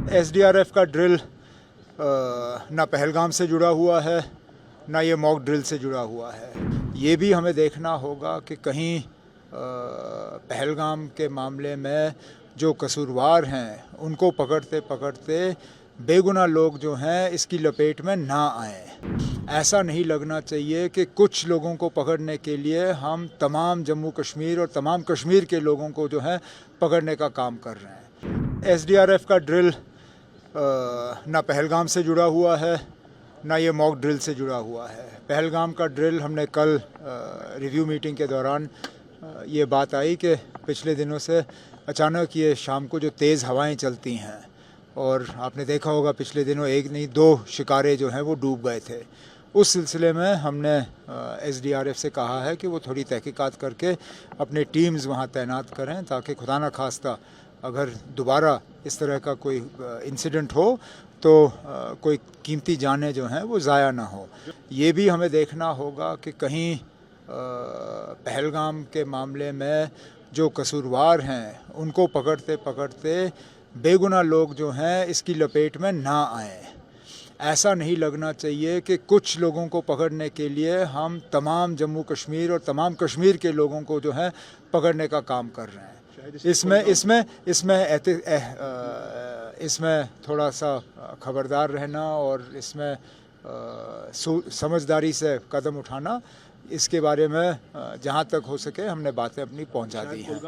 SDRF का drill ना पहलगाम से जुड़ा हुआ है, ना ये मॉक ड्रिल से जुड़ा हुआ है। ये भी हमें देखना होगा कि कहीं पहलगाम के मामले में जो कसूरवार हैं उनको पकड़ते पकड़ते बेगुनाह लोग जो हैं इसकी लपेट में ना आएं। ऐसा नहीं लगना चाहिए कि कुछ लोगों को पकड़ने के लिए हम तमाम जम्मू कश्मीर और तमाम कश्मीर के लोगों को जो है पकड़ने का काम कर रहे हैं। SDRF का ड्रिल ना पहलगाम से जुड़ा हुआ है, ना ये मॉक ड्रिल से जुड़ा हुआ है। पहलगाम का ड्रिल हमने कल रिव्यू मीटिंग के दौरान ये बात आई कि पिछले दिनों से अचानक ये शाम को जो तेज़ हवाएं चलती हैं और आपने देखा होगा पिछले दिनों एक नहीं दो शिकारे जो हैं वो डूब गए थे। उस सिलसिले में हमने SDRF से कहा है कि वो थोड़ी तहकीकात करके अपने टीम्स वहाँ तैनात करें ताकि खुदा न खास्ता अगर दोबारा इस तरह का कोई इंसिडेंट हो तो कोई कीमती जानें जो हैं वो ज़ाया ना हो। ये भी हमें देखना होगा कि कहीं पहलगाम के मामले में जो कसूरवार हैं उनको पकड़ते पकड़ते बेगुनाह लोग जो हैं इसकी लपेट में ना आएं। ऐसा नहीं लगना चाहिए कि कुछ लोगों को पकड़ने के लिए हम तमाम जम्मू कश्मीर और तमाम कश्मीर के लोगों को जो है पकड़ने का काम कर रहे हैं। इसमें थोड़ा सा खबरदार रहना और इसमें समझदारी से कदम उठाना, इसके बारे में जहाँ तक हो सके हमने बातें अपनी पहुँचा दी हैं।